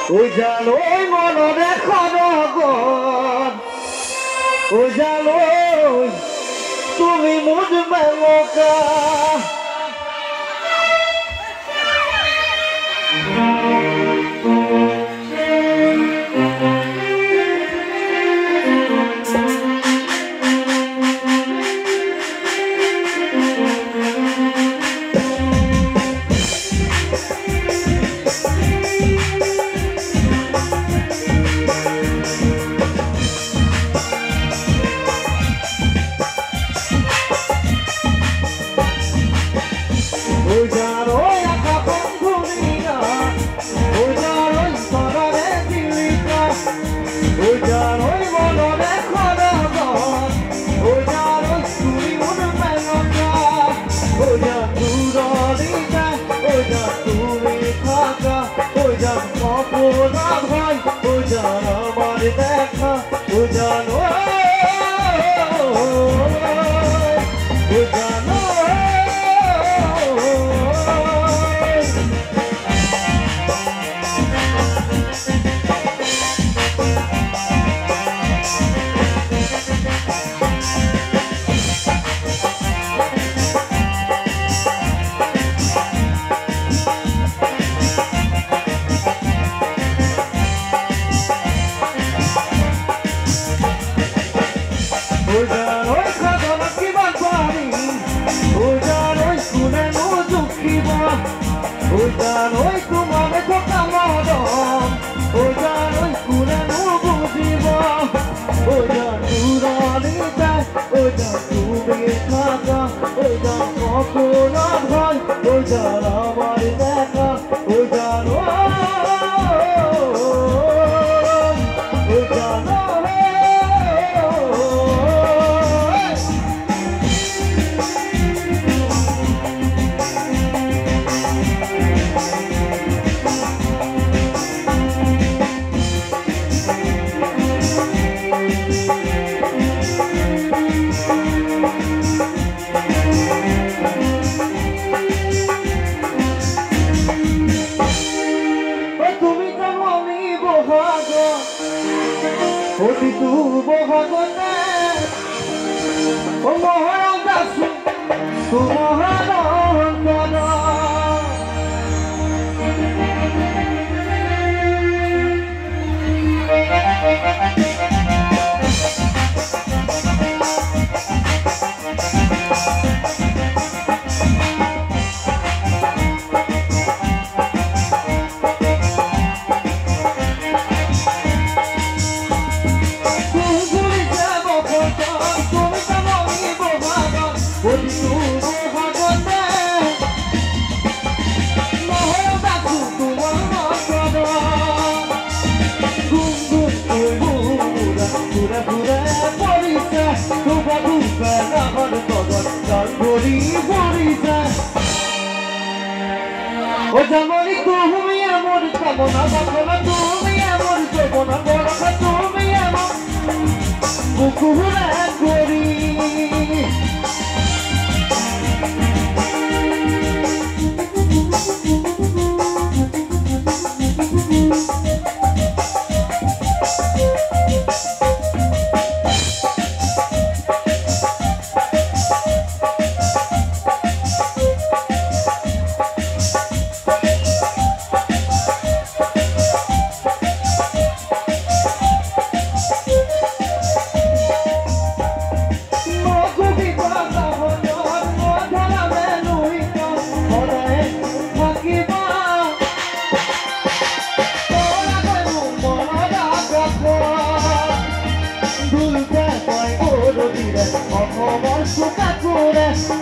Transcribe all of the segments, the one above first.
উজালৈ মনৰে খনগন উজালৈ তুমি মুঠ মেলকা দেখা উজানো উজানো Ujanoi kumame kokamodon Ujanoi kunenu bujibo Ujan uranita Ujan tumi khaka Ujan kokunat bhai Ujan amar dekha Ujanoi Oti tu bohagone O moharon dasu Tu moharon kono Ojamoni তুমি আমার কামনা বাসনা তুমি আমার জীবন বরকা তুমি আমার বুকুরা করি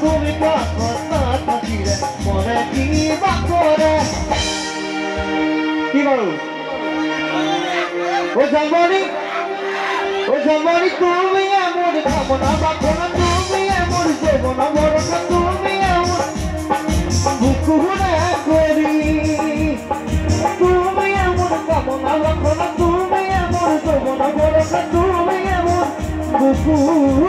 তুমি কথা থাকিলে মনে কিবা করে কি বলো ও জামানি তুমি এমন ভাবনা বাসনা তুমি এমন জীবন বরকা তুমি এমন বুকুরে করি তুমি এমন ভাবনা বাসনা তুমি এমন জীবন বরকা তুমি এমন বুকুরে